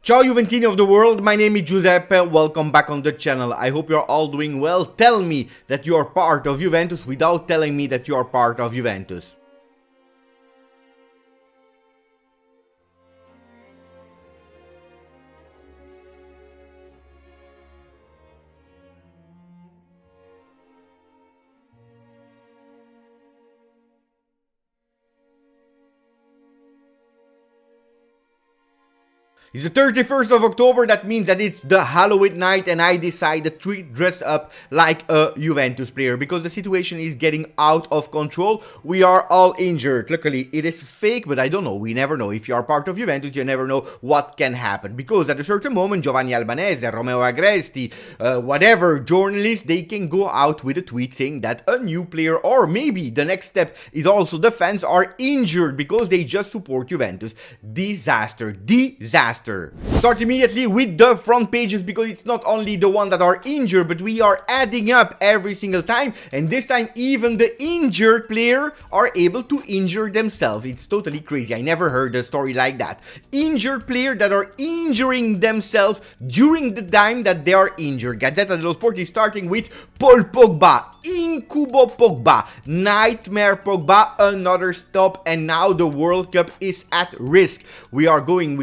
Ciao Juventini of the world, my name is Giuseppe, welcome back on the channel. I hope you're all doing well. Tell me that you are part of Juventus without telling me that you are part of Juventus. It's the 31st of October, that means that it's the Halloween night and I decided to dress up like a Juventus player because the situation is getting out of control. We are all injured. Luckily, it is fake, but I don't know. We never know. If you are part of Juventus, you never know what can happen. Because at a certain moment, Giovanni Albanese, Romeo Agresti, whatever journalists, they can go out with a tweet saying that a new player or maybe the next step is also the fans are injured because they just support Juventus. Disaster. Start immediately with the front pages because it's not only the one that are injured, but we are adding up every single time, and this time even the injured player are able to injure themselves. It's totally crazy. I never heard a story like that. Injured player that are injuring themselves during the time that they are injured. Gazzetta dello Sport is starting with Paul Pogba, Incubo Pogba, Nightmare Pogba, another stop, and now the World Cup is at risk. We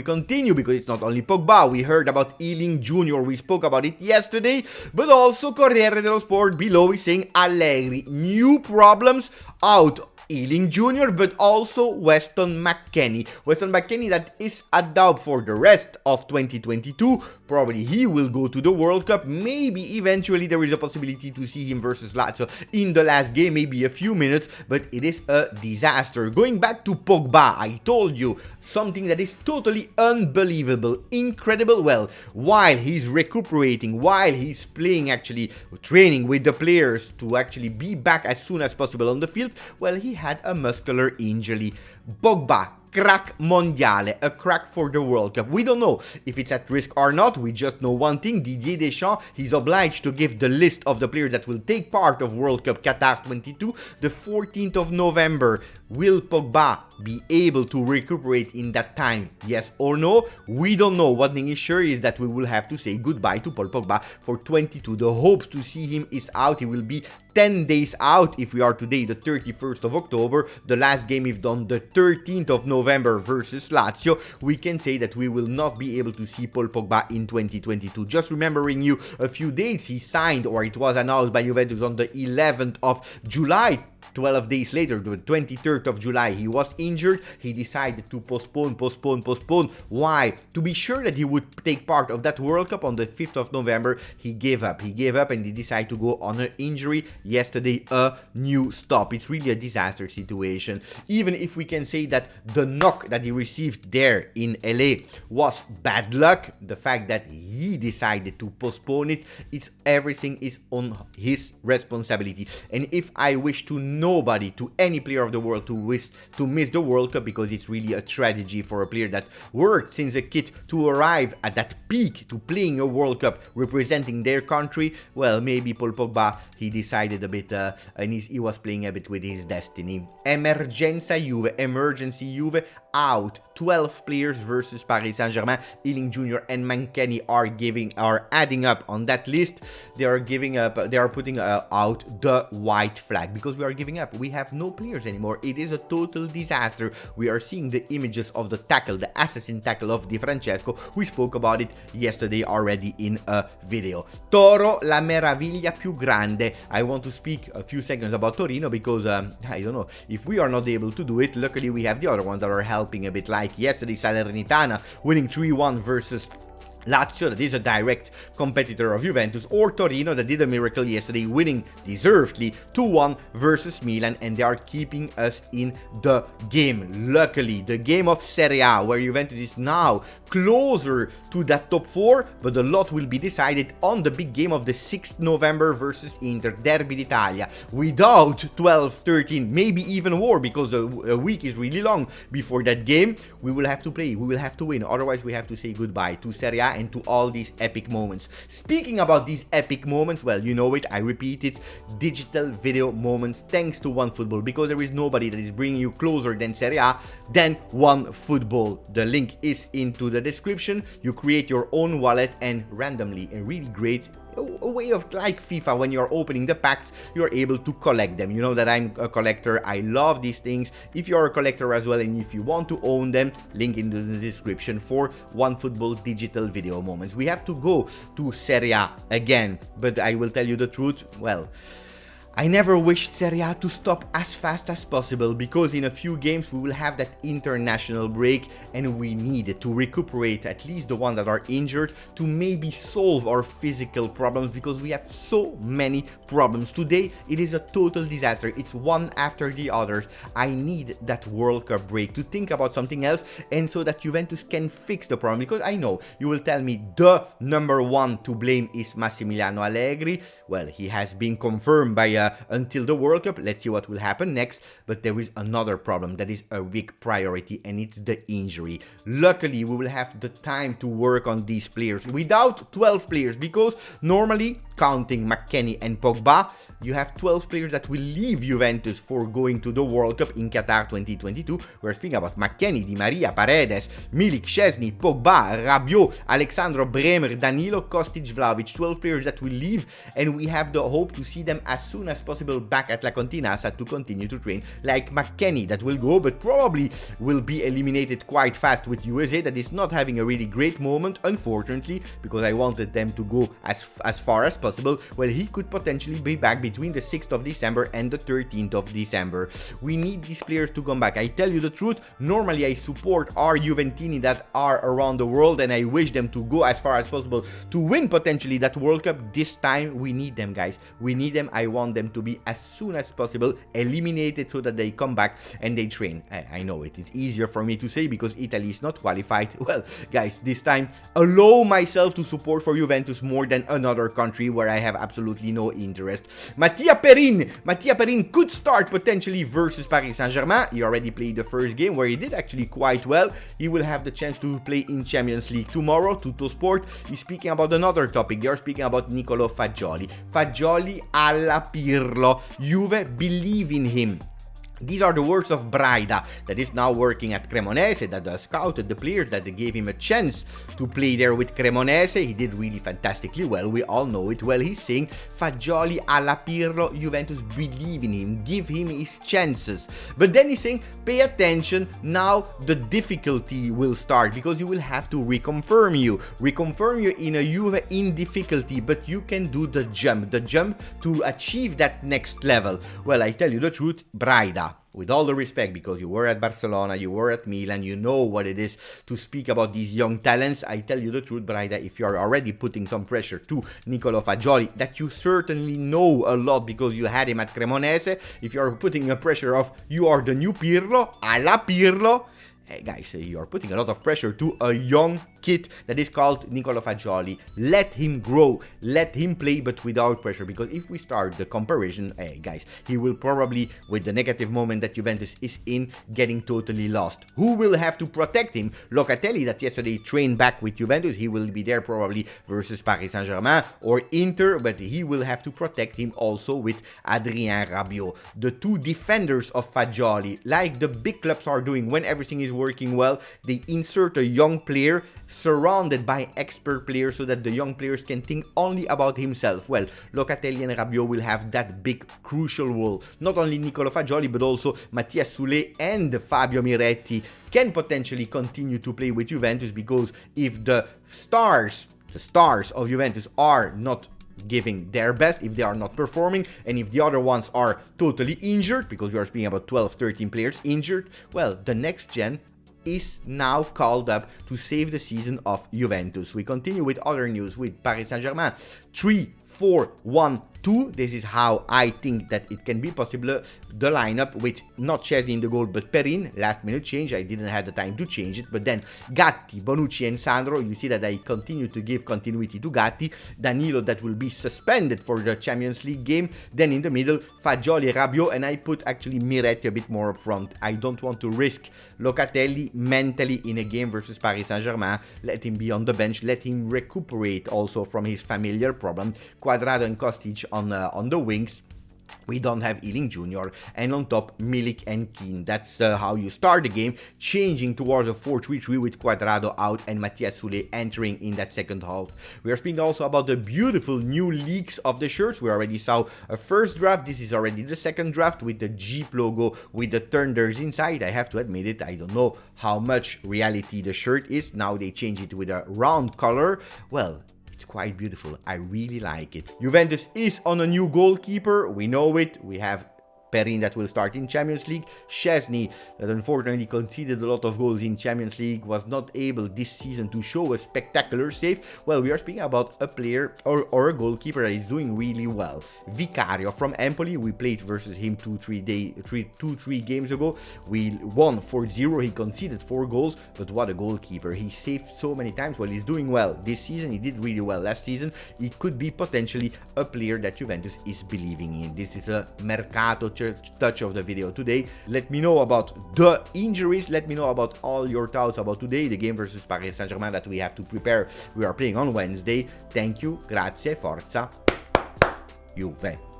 continue because it's not only Pogba. We heard about Ealing Jr. We spoke about it yesterday, but also Corriere dello Sport below is saying Allegri, new problems out. Ealing Jr., but also Weston McKennie. Weston McKennie that is a doubt for the rest of 2022. Probably he will go to the World Cup. Maybe eventually there is a possibility to see him versus Lazio in the last game, maybe a few minutes, but it is a disaster. Going back to Pogba, I told you something that is totally unbelievable, incredible. Well, while he's recuperating, while he's playing, actually training with the players to actually be back as soon as possible on the field, well, he had a muscular injury. Pogba, crack mondiale, a crack for the World Cup. We don't know if it's at risk or not. We just know one thing: Didier Deschamps, he's obliged to give the list of the players that will take part of World Cup Qatar 22 the 14th of November. Will Pogba be able to recuperate in that time? Yes or no? We don't know. One thing is sure is that we will have to say goodbye to Paul Pogba for 22. The hopes to see him is out. He will be 10 days out if we are today the 31st of October. The last game is done the 13th of November versus Lazio. We can say that we will not be able to see Paul Pogba in 2022. Just remembering you a few dates, he signed, or it was announced by Juventus on the 11th of July. 12 days later, the 23rd of July, he was injured. He decided to postpone. Why? To be sure that he would take part of that World Cup on the 5th of November, he gave up. And he decided to go on an injury. Yesterday, a new stop. It's really a disaster situation. Even if we can say that the knock that he received there in LA was bad luck, the fact that he decided to postpone it, everything is on his responsibility. And if I wish to nobody, to any player of the world, to miss the World Cup, because it's really a tragedy for a player that worked since a kid to arrive at that peak to playing a World Cup representing their country. Well, maybe Paul Pogba, he decided a bit and he was playing a bit with his destiny. Emergency Juve out. 12 players versus Paris Saint-Germain. Ealing Jr. and McKennie are adding up on that list. They are putting out the white flag because we are giving up. We have no players anymore. It is a total disaster. We are seeing the images of the tackle, the assassin tackle of Di Francesco. We spoke about it yesterday already in a video. Toro, la meraviglia più grande. I want to speak a few seconds about Torino because I don't know if we are not able to do it. Luckily, we have the other ones that are helping a bit, like yesterday Salernitana winning 3-1 versus Lazio, that is a direct competitor of Juventus, or Torino, that did a miracle yesterday, winning deservedly 2-1 versus Milan, and they are keeping us in the game. Luckily, the game of Serie A, where Juventus is now closer to that top 4, but a lot will be decided on the big game of the 6th November versus Inter, Derby d'Italia. Without 12-13, maybe even more, because a week is really long before that game, we will have to play, we will have to win, otherwise we have to say goodbye to Serie A and to all these epic moments. Speaking about these epic moments, well, you know it, I repeat it, digital video moments thanks to OneFootball, because there is nobody that is bringing you closer than Serie A than OneFootball. The link is into the description. You create your own wallet and randomly, and really great, a way of like FIFA, when you're opening the packs, you're able to collect them. You know that I'm a collector, I love these things. If you're a collector as well and if you want to own them, link in the description for OneFootball digital video moments. We have to go to Serie A again, but I will tell you the truth, well, I never wished Serie A to stop as fast as possible, because in a few games we will have that international break and we need to recuperate at least the ones that are injured to maybe solve our physical problems, because we have so many problems. Today it is a total disaster, it's one after the other. I need that World Cup break to think about something else, and so that Juventus can fix the problem, because I know you will tell me the number one to blame is Massimiliano Allegri. Well, he has been confirmed by until the World Cup. Let's see what will happen next. But there is another problem that is a big priority, and it's the injury. Luckily, we will have the time to work on these players without 12 players, because normally, counting McKennie and Pogba, you have 12 players that will leave Juventus for going to the World Cup in Qatar 2022. We're speaking about McKennie, Di Maria, Paredes, Milik, Szczesny, Pogba, Rabiot, Alexandro, Bremer, Danilo, Kostic, Vlahovic. 12 players that will leave, and we have the hope to see them as soon as possible back at La Continassa to continue to train, like McKennie that will go, but probably will be eliminated quite fast with USA, that is not having a really great moment, unfortunately, because I wanted them to go as far as possible. Well, he could potentially be back between the 6th of December and the 13th of December. We need these players to come back. I tell you the truth, normally I support our Juventini that are around the world, and I wish them to go as far as possible to win potentially that World Cup. This time we need them, guys. We need them. I want them to be as soon as possible eliminated so that they come back and they train. I know it is easier for me to say because Italy is not qualified. Well, guys, this time allow myself to support for Juventus more than another country where I have absolutely no interest. Mattia Perin could start potentially versus Paris Saint-Germain. He already played the first game where he did actually quite well. He will have the chance to play in Champions League tomorrow. Tuttosport is speaking about another topic. They are speaking about Nicolo Fagioli. Fagioli alla Pirlo. Juve believe in him. These are the words of Braida, that is now working at Cremonese, that scouted the players, that they gave him a chance to play there with Cremonese. He did really fantastically well, we all know it. Well, he's saying Fagioli alla Pirlo, Juventus believe in him, give him his chances. But then he's saying, pay attention, now the difficulty will start, because you will have to reconfirm you in a Juve in difficulty, but you can do the jump to achieve that next level. Well, I tell you the truth, Braida, with all the respect, because you were at Barcelona, you were at Milan, you know what it is to speak about these young talents. I tell you the truth, Braida, if you are already putting some pressure to Nicolo Fagioli, that you certainly know a lot because you had him at Cremonese, if you are putting a pressure of you are the new Pirlo, alla Pirlo, hey guys, you are putting a lot of pressure to a young kid that is called Nicolo Fagioli. Let him grow, let him play, but without pressure, because if we start the comparison, hey guys, he will probably, with the negative moment that Juventus is in, getting totally lost. Who will have to protect him? Locatelli, that yesterday trained back with Juventus, he will be there probably versus Paris Saint-Germain or Inter, but he will have to protect him also with Adrien Rabiot. The two defenders of Fagioli, like the big clubs are doing when everything is working well, they insert a young player surrounded by expert players so that the young players can think only about himself. Well, Locatelli and Rabiot will have that big crucial role. Not only Nicolo Fagioli, but also Mathias Soulé and Fabio Miretti can potentially continue to play with Juventus, because if the stars of Juventus are not giving their best, if they are not performing, and if the other ones are totally injured, because we are speaking about 12-13 players injured, well, the next gen is now called up to save the season of Juventus. We continue with other news with Paris Saint-Germain. 3-4-1-2. This is how I think that it can be possible. The lineup with not Szczesny in the goal, but Perin. Last minute change. I didn't have the time to change it. But then Gatti, Bonucci and Sandro. You see that I continue to give continuity to Gatti. Danilo, that will be suspended for the Champions League game. Then in the middle, Fagioli, Rabiot. And I put actually Miretti a bit more up front. I don't want to risk Locatelli, mentally in a game versus Paris Saint-Germain. Let him be on the bench, let him recuperate also from his familiar problem. Cuadrado and Kostic on the wings. We don't have Ealing Jr. and on top Milik and Keane. That's how you start the game, changing towards a 4-3-3 with Cuadrado out and Matthias Soulé entering in that second half. We are speaking also about the beautiful new leaks of the shirts. We already saw a first draft. This is already the second draft with the Jeep logo with the turners inside. I have to admit it, I don't know how much reality the shirt is. Now they change it with a round color. Well, it's quite beautiful. I really like it. Juventus is on a new goalkeeper. We know it. We have Perin that will start in Champions League. Szczesny, that unfortunately conceded a lot of goals in Champions League, was not able this season to show a spectacular save. Well, we are speaking about a player or a goalkeeper that is doing really well. Vicario from Empoli, we played versus him 2-3 games ago. We won 4-0. He conceded 4 goals, but what a goalkeeper. He saved so many times. Well, he's doing well. This season, he did really well. Last season, he could be potentially a player that Juventus is believing in. This is a Mercato touch of the video today. Let me know about the injuries. Let me know about all your thoughts about today, the game versus Paris Saint-Germain that we have to prepare. We are playing on Wednesday. Thank you, grazie, forza, Juve.